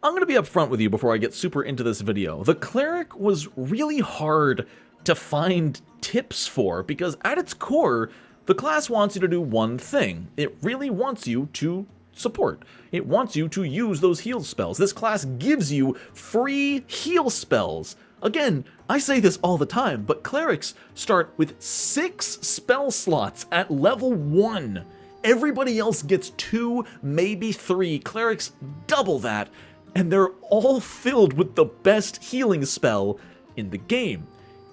I'm going to be upfront with you before I get super into this video. The Cleric was really hard to find tips for because at its core, the class wants you to do one thing. It really wants you to support. It wants you to use those heal spells. This class gives you free heal spells. Again, I say this all the time, but Clerics start with 6 spell slots at level 1. Everybody else gets 2, maybe 3. Clerics double that. And they're all filled with the best healing spell in the game.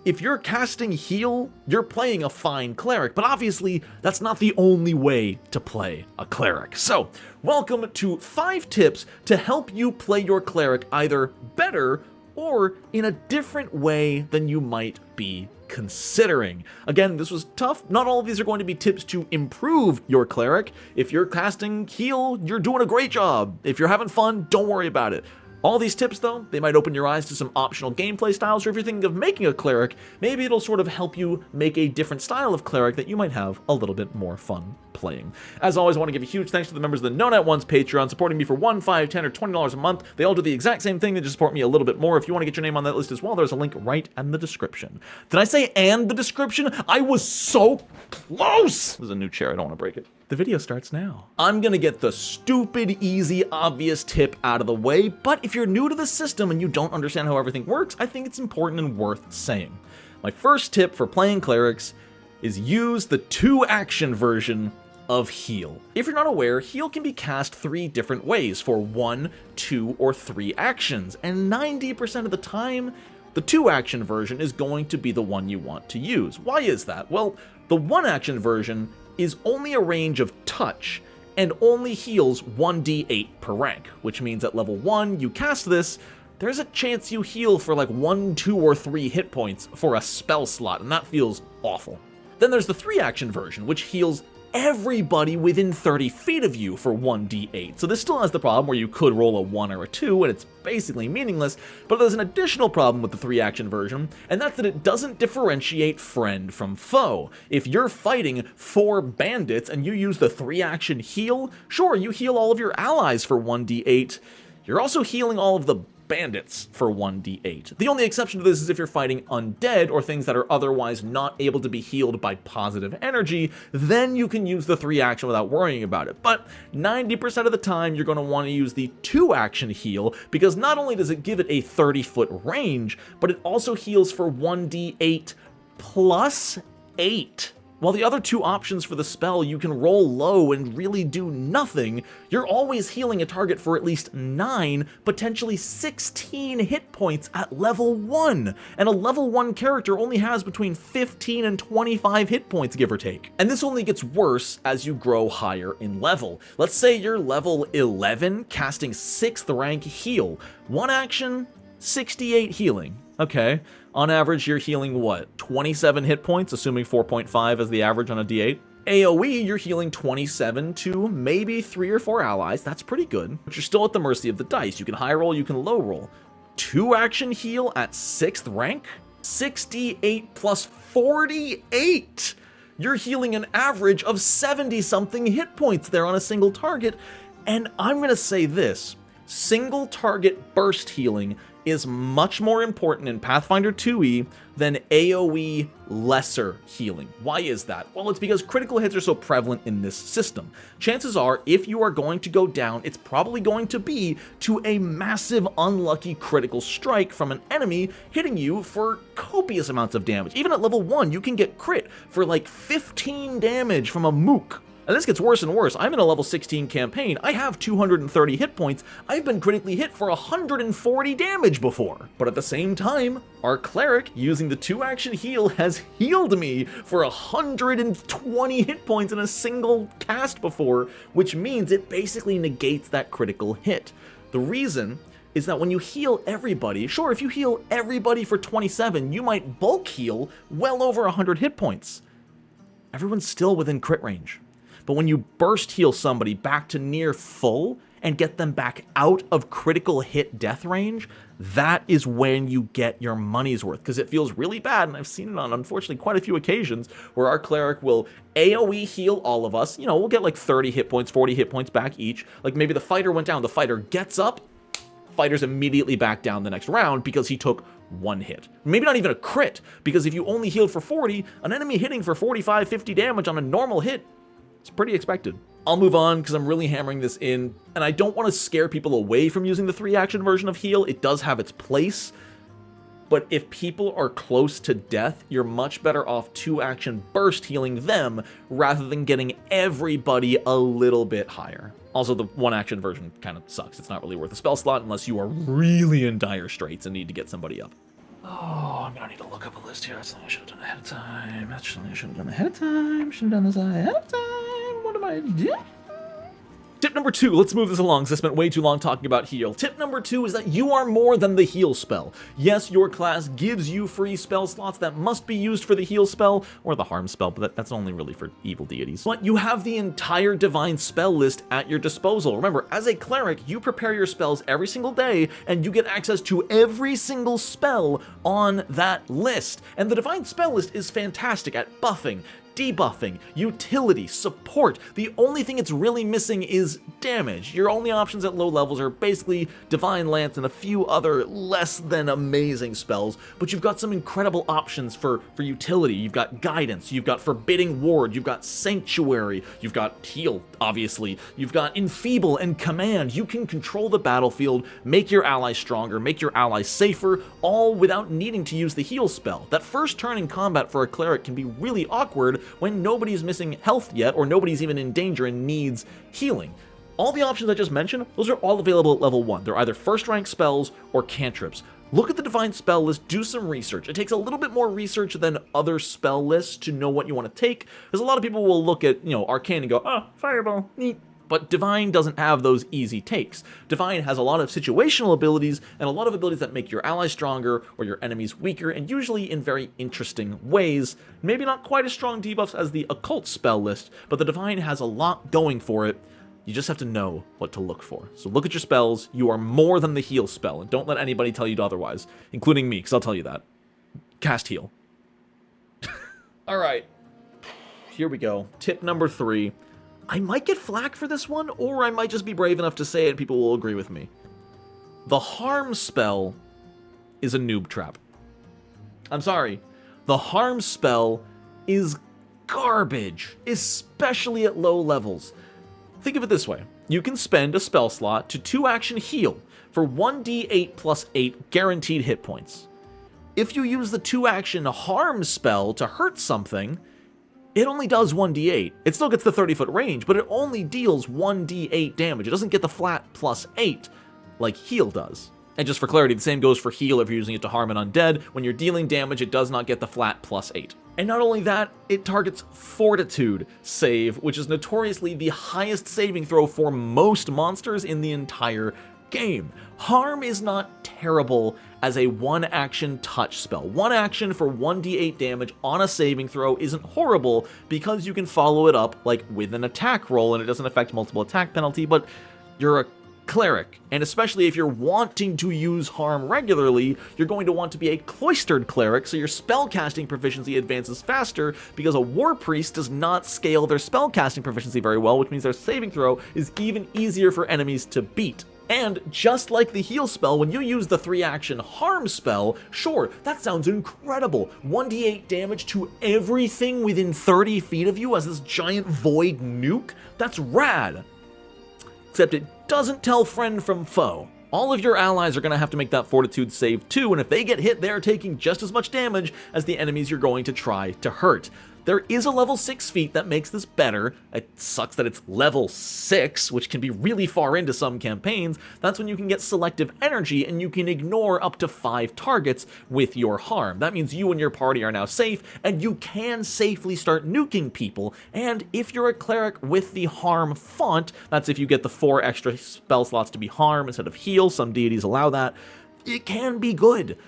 If you're casting heal, you're playing a fine cleric, but obviously that's not the only way to play a cleric. So, welcome to 5 tips to help you play your cleric either better or in a different way than you might be considering. Again, this was tough. Not all of these are going to be tips to improve your cleric. If you're casting heal, you're doing a great job. If you're having fun, don't worry about it. All these tips, though, they might open your eyes to some optional gameplay styles, or if you're thinking of making a cleric, maybe it'll sort of help you make a different style of cleric that you might have a little bit more fun playing. As always, I want to give a huge thanks to the members of the Known at Once Patreon, supporting me for $1, $5, $10, or $20 a month. They all do the exact same thing, they just support me a little bit more. If you want to get your name on that list as well, there's a link right in the description. Did I say and the description? I was so close! There's a new chair, I don't want to break it. The video starts now. I'm gonna get the stupid, easy, obvious tip out of the way, but if you're new to the system and you don't understand how everything works, I think it's important and worth saying. My first tip for playing clerics is use the 2-action version of heal. If you're not aware, heal can be cast 3 different ways for 1, 2, or 3 actions, and 90% of the time, the 2-action version is going to be the one you want to use. Why is that? Well, the 1-action version is only a range of touch and only heals 1d8 per rank, which means at level 1 you cast this, there's a chance you heal for like 1, 2, or 3 hit points for a spell slot, and that feels awful. Then there's the 3-action version, which heals everybody within 30 feet of you for 1d8. So this still has the problem where you could roll a 1 or a 2 and it's basically meaningless, but there's an additional problem with the 3-action version, and that's that it doesn't differentiate friend from foe. If you're fighting 4 bandits and you use the 3-action heal, sure, you heal all of your allies for 1d8, you're also healing all of the bandits for 1d8. The only exception to this is if you're fighting undead or things that are otherwise not able to be healed by positive energy, then you can use the 3-action without worrying about it. But 90% of the time you're going to want to use the 2-action heal because not only does it give it a 30-foot range, but it also heals for 1d8 plus 8. While the other 2 options for the spell, you can roll low and really do nothing, you're always healing a target for at least 9, potentially 16 hit points at level 1, and a level 1 character only has between 15 and 25 hit points, give or take. And this only gets worse as you grow higher in level. Let's say you're level 11, casting 6th rank heal. 1 action, 68 healing. Okay, on average you're healing what, 27 hit points, assuming 4.5 is the average on a d8? AoE, you're healing 27 to maybe 3 or 4 allies, that's pretty good, but you're still at the mercy of the dice. You can high roll, you can low roll. 2-action heal at 6th rank? 68 plus 48! You're healing an average of 70-something hit points there on a single target, and I'm gonna say this, single target burst healing is much more important in Pathfinder 2e than AoE lesser healing. Why is that? Well, it's because critical hits are so prevalent in this system. Chances are, if you are going to go down, it's probably going to be to a massive unlucky critical strike from an enemy hitting you for copious amounts of damage. Even at level 1, you can get crit for like 15 damage from a mook. And this gets worse and worse. I'm in a level 16 campaign. I have 230 hit points. I've been critically hit for 140 damage before. But at the same time, our cleric, using the 2-action heal, has healed me for 120 hit points in a single cast before, which means it basically negates that critical hit. The reason is that when you heal everybody, sure, if you heal everybody for 27, you might bulk heal well over 100 hit points. Everyone's still within crit range. But when you burst heal somebody back to near full and get them back out of critical hit death range, that is when you get your money's worth, because it feels really bad, and I've seen it on, unfortunately, quite a few occasions, where our cleric will AoE heal all of us. You know, we'll get like 30 hit points, 40 hit points back each. Like maybe the fighter went down, the fighter gets up, fighters immediately back down the next round because he took one hit. Maybe not even a crit, because if you only healed for 40, an enemy hitting for 45, 50 damage on a normal hit, it's pretty expected. I'll move on because I'm really hammering this in, and I don't want to scare people away from using the 3-action version of heal. It does have its place, but if people are close to death, you're much better off 2-action burst healing them rather than getting everybody a little bit higher. Also, the 1-action version kind of sucks. It's not really worth a spell slot unless you are really in dire straits and need to get somebody up. Oh, I'm gonna need to look up a list here. That's something I should have done ahead of time. That's something I should have done ahead of time. Should have done this ahead of time. What am I doing? Tip number 2, let's move this along because I spent way too long talking about heal. Tip number 2 is that you are more than the heal spell. Yes, your class gives you free spell slots that must be used for the heal spell or the harm spell, but that's only really for evil deities. But you have the entire divine spell list at your disposal. Remember, as a cleric, you prepare your spells every single day and you get access to every single spell on that list. And the divine spell list is fantastic at buffing, debuffing, utility, support. The only thing it's really missing is damage. Your only options at low levels are basically Divine Lance and a few other less than amazing spells, but you've got some incredible options for utility. You've got Guidance, you've got Forbidding Ward, you've got Sanctuary, you've got Heal, obviously, you've got Enfeeble and Command. You can control the battlefield, make your allies stronger, make your allies safer, all without needing to use the heal spell. That first turn in combat for a cleric can be really awkward when nobody's missing health yet, or nobody's even in danger and needs healing. All the options I just mentioned, those are all available at level 1. They're either first rank spells or cantrips. Look at the divine spell list, do some research. It takes a little bit more research than other spell lists to know what you want to take, because a lot of people will look at, arcane and go, oh, fireball, neat. But Divine doesn't have those easy takes. Divine has a lot of situational abilities and a lot of abilities that make your allies stronger or your enemies weaker, and usually in very interesting ways. Maybe not quite as strong debuffs as the occult spell list, but the Divine has a lot going for it. You just have to know what to look for. So look at your spells. You are more than the heal spell, and don't let anybody tell you otherwise, including me, because I'll tell you that. Cast heal. All right, here we go. Tip number 3. I might get flack for this one, or I might just be brave enough to say it and people will agree with me. The harm spell is a noob trap. I'm sorry. The harm spell is garbage, especially at low levels. Think of it this way. You can spend a spell slot to 2-action heal for 1d8 plus 8 guaranteed hit points. If you use the 2-action harm spell to hurt something, it only does 1d8. It still gets the 30-foot range, but it only deals 1d8 damage. It doesn't get the flat plus 8 like heal does. And just for clarity, the same goes for heal if you're using it to harm an undead. When you're dealing damage, it does not get the flat plus 8. And not only that, it targets Fortitude save, which is notoriously the highest saving throw for most monsters in the entire game. Harm is not terrible as a 1-action touch spell. 1 action for 1d8 damage on a saving throw isn't horrible because you can follow it up like with an attack roll and it doesn't affect multiple attack penalty, but you're a cleric, and especially if you're wanting to use harm regularly, you're going to want to be a cloistered cleric, so your spellcasting proficiency advances faster, because a war priest does not scale their spellcasting proficiency very well, which means their saving throw is even easier for enemies to beat. And just like the heal spell, when you use the 3-action harm spell, sure, that sounds incredible. 1d8 damage to everything within 30 feet of you as this giant void nuke? That's rad. Except it doesn't tell friend from foe. All of your allies are going to have to make that fortitude save too, and if they get hit, they're taking just as much damage as the enemies you're going to try to hurt. There is a level 6 feat that makes this better. It sucks that it's level 6, which can be really far into some campaigns. That's when you can get selective energy and you can ignore up to 5 targets with your harm. That means you and your party are now safe, and you can safely start nuking people. And if you're a cleric with the harm font, that's if you get the 4 extra spell slots to be harm instead of heal. Some deities allow that. It can be good.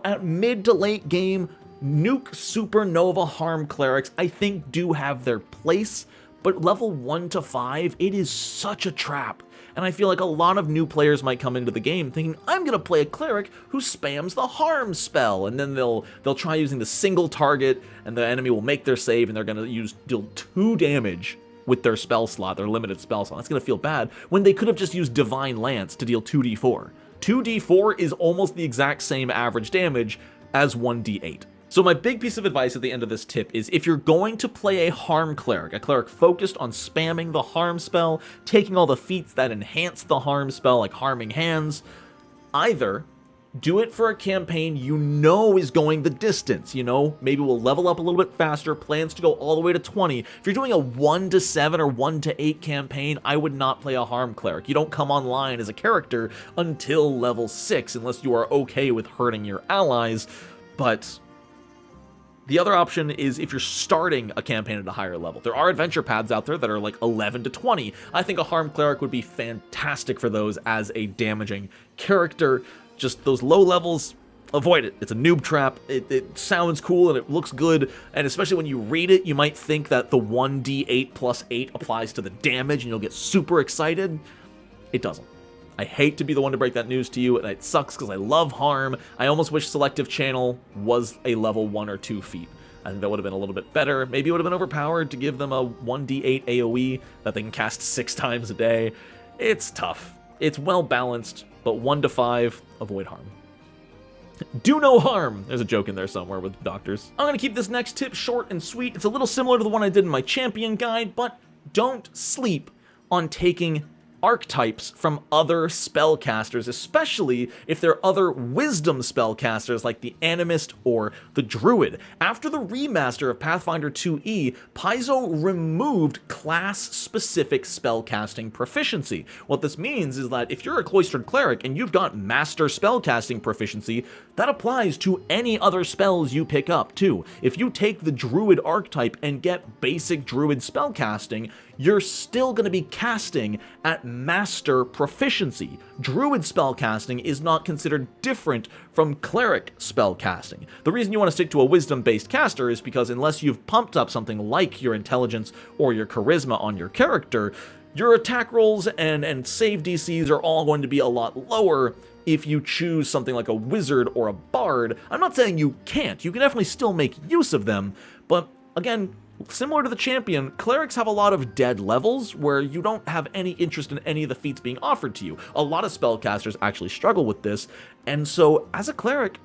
At mid to late game, nuke supernova harm clerics, I think, do have their place, but level 1 to 5, it is such a trap. And I feel like a lot of new players might come into the game thinking, I'm gonna play a cleric who spams the harm spell, and then they'll try using the single target, and the enemy will make their save, and they're gonna deal 2 damage with their spell slot, their limited spell slot. That's gonna feel bad, when they could have just used Divine Lance to deal 2d4. 2d4 is almost the exact same average damage as 1d8. So my big piece of advice at the end of this tip is if you're going to play a harm cleric, a cleric focused on spamming the harm spell, taking all the feats that enhance the harm spell like harming hands, either do it for a campaign you know is going the distance, maybe we'll level up a little bit faster, plans to go all the way to 20. If you're doing a 1 to 7 or 1 to 8 campaign, I would not play a harm cleric. You don't come online as a character until level 6 unless you are okay with hurting your allies, but the other option is if you're starting a campaign at a higher level. There are adventure paths out there that are like 11 to 20. I think a harm cleric would be fantastic for those as a damaging character. Just those low levels, avoid it. It's a noob trap. It sounds cool and it looks good, and especially when you read it, you might think that the 1d8 plus 8 applies to the damage and you'll get super excited. It doesn't. I hate to be the one to break that news to you, and it sucks because I love harm. I almost wish Selective Channel was a level 1 or 2 feat. I think that would have been a little bit better. Maybe it would have been overpowered to give them a 1d8 AoE that they can cast 6 times a day. It's tough. It's well balanced, but 1 to 5, avoid harm. Do no harm! There's a joke in there somewhere with doctors. I'm going to keep this next tip short and sweet. It's a little similar to the one I did in my champion guide, but don't sleep on taking archetypes from other spellcasters, especially if they're other wisdom spellcasters like the animist or the druid. After the remaster of Pathfinder 2e, Paizo removed class-specific spellcasting proficiency. What this means is that if you're a cloistered cleric and you've got master spellcasting proficiency, that applies to any other spells you pick up too. If you take the druid archetype and get basic druid spellcasting, you're still going to be casting at master proficiency. Druid spellcasting is not considered different from cleric spellcasting. The reason you want to stick to a wisdom-based caster is because unless you've pumped up something like your intelligence or your charisma on your character, your attack rolls and save DCs are all going to be a lot lower if you choose something like a wizard or a bard. I'm not saying you can't. You can definitely still make use of them, but again, similar to the champion, clerics have a lot of dead levels where you don't have any interest in any of the feats being offered to you. A lot of spellcasters actually struggle with this, and so as a cleric,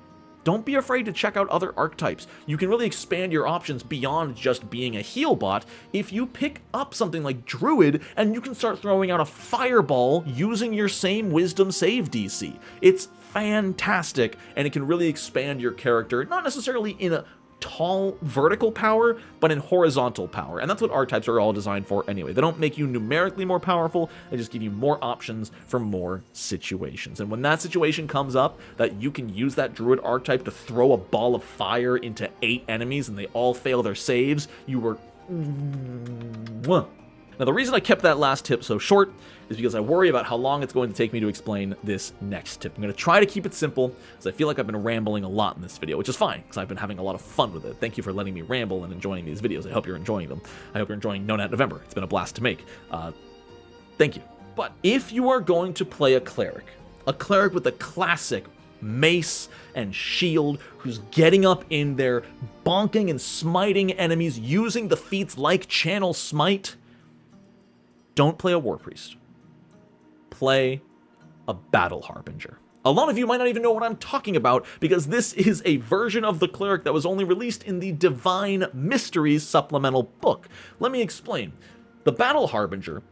don't be afraid to check out other archetypes. You can really expand your options beyond just being a heal bot if you pick up something like Druid and you can start throwing out a fireball using your same wisdom save DC. It's fantastic, and it can really expand your character, not necessarily in a tall vertical power, but in horizontal power. And that's what archetypes are all designed for anyway. They don't make you numerically more powerful, they just give you more options for more situations. And when that situation comes up, that you can use that druid archetype to throw a ball of fire into 8 enemies and they all fail their saves, you were... Now, the reason I kept that last tip so short is because I worry about how long it's going to take me to explain this next tip. I'm going to try to keep it simple, because I feel like I've been rambling a lot in this video, which is fine, because I've been having a lot of fun with it. Thank you for letting me ramble and enjoying these videos. I hope you're enjoying them. I hope you're enjoying No Nat November. It's been a blast to make. Thank you. But if you are going to play a cleric with a classic mace and shield, who's getting up in there, bonking and smiting enemies, using the feats like Channel Smite, don't play a war priest. Play a battle harbinger. A lot of you might not even know what I'm talking about, because this is a version of the cleric that was only released in the Divine Mysteries supplemental book. Let me explain. The battle harbinger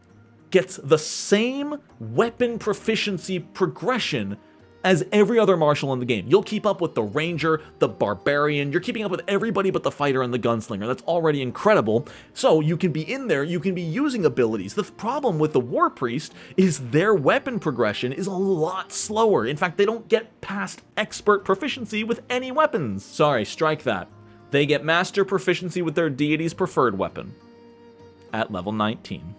gets the same weapon proficiency progression as every other martial in the game. You'll keep up with the ranger, the barbarian, you're keeping up with everybody but the fighter and the gunslinger. That's already incredible. So you can be in there, you can be using abilities. The problem with the war priest is their weapon progression is a lot slower. In fact, they don't get past expert proficiency with any weapons. Sorry, strike that. They get master proficiency with their deity's preferred weapon at level 19.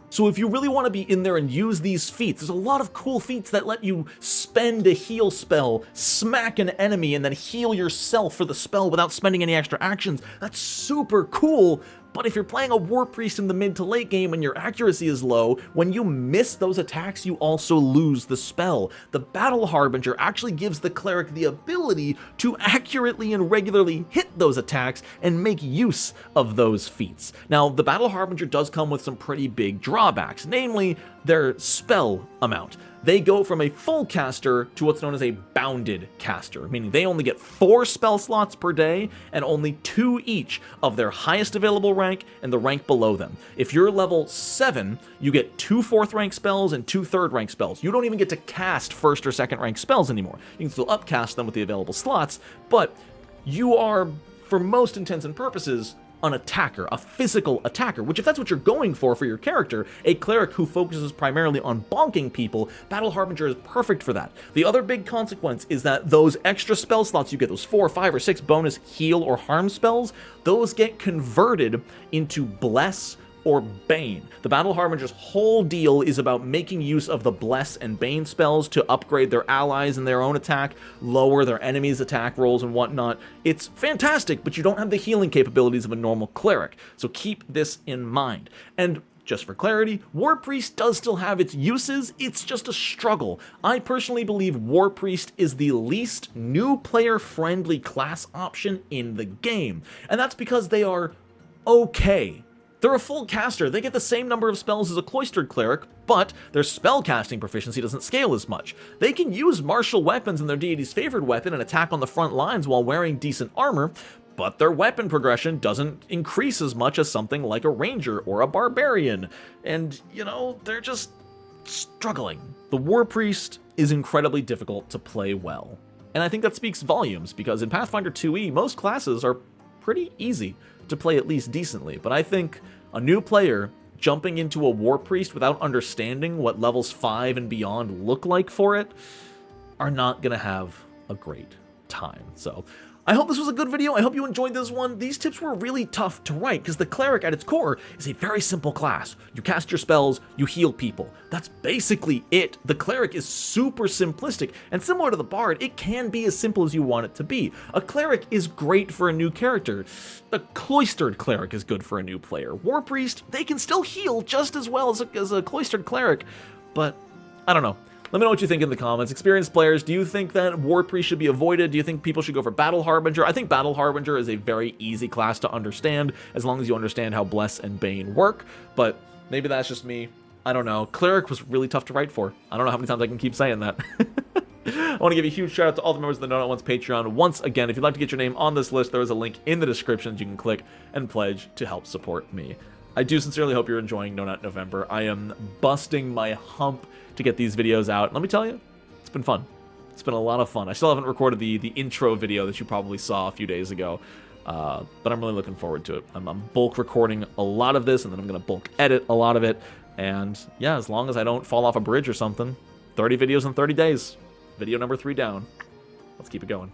So if you really want to be in there and use these feats, there's a lot of cool feats that let you spend a heal spell, smack an enemy, and then heal yourself for the spell without spending any extra actions. That's super cool. But if you're playing a war priest in the mid to late game and your accuracy is low, when you miss those attacks, you also lose the spell. The battle harbinger actually gives the cleric the ability to accurately and regularly hit those attacks and make use of those feats. Now, the battle harbinger does come with some pretty big drawbacks, namely their spell amount. they go from a full caster to what's known as a bounded caster, meaning they only get 4 spell slots per day and only 2 each of their highest available rank and the rank below them. If you're level 7, you get 2 4th rank spells and 2 3rd rank spells. You don't even get to cast 1st or 2nd rank spells anymore. You can still upcast them with the available slots, but you are, for most intents and purposes, an attacker, a physical attacker, which if that's what you're going for your character, a cleric who focuses primarily on bonking people, Battle Harbinger is perfect for that. The other big consequence is that those extra spell slots you get, those 4, 5, or 6 bonus heal or harm spells, those get converted into Bless or Bane. The Battle Harbinger's whole deal is about making use of the Bless and Bane spells to upgrade their allies and their own attack, lower their enemies' attack rolls and whatnot. It's fantastic, but you don't have the healing capabilities of a normal cleric, so keep this in mind. And just for clarity, War Priest does still have its uses, it's just a struggle. I personally believe War Priest is the least new player-friendly class option in the game, and that's because they are okay. They're a full caster, they get the same number of spells as a cloistered cleric, but their spellcasting proficiency doesn't scale as much. They can use martial weapons and their deity's favored weapon and attack on the front lines while wearing decent armor, but their weapon progression doesn't increase as much as something like a ranger or a barbarian. And, you know, they're just struggling. The War Priest is incredibly difficult to play well. And I think that speaks volumes, because in Pathfinder 2e, most classes are pretty easy to play at least decently, but I think a new player jumping into a War Priest without understanding what levels 5 and beyond look like for it are not gonna have a great time. So I hope this was a good video. I hope you enjoyed this one. These tips were really tough to write because the cleric at its core is a very simple class. You cast your spells, you heal people. That's basically it. The cleric is super simplistic, and similar to the bard, it can be as simple as you want it to be. A cleric is great for a new character. A cloistered cleric is good for a new player. War Priest, they can still heal just as well as a cloistered cleric, but I don't know. Let me know what you think in the comments. Experienced players, do you think that War Priest should be avoided? Do you think people should go for Battle Harbinger? I think Battle Harbinger is a very easy class to understand, as long as you understand how Bless and Bane work, but maybe that's just me. I don't know. Cleric was really tough to write for. I don't know how many times I can keep saying that. I want to give a huge shout out to all the members of the No Not Once Patreon. Once again, if you'd like to get your name on this list, there is a link in the description that you can click and pledge to help support me. I do sincerely hope you're enjoying No Not November. I am busting my hump to get these videos out. Let me tell you, it's been fun. It's been a lot of fun. I still haven't recorded the intro video that you probably saw a few days ago, but I'm really looking forward to it. I'm bulk recording a lot of this, and then I'm going to bulk edit a lot of it. And yeah, as long as I don't fall off a bridge or something, 30 videos in 30 days. Video number 3 down. Let's keep it going.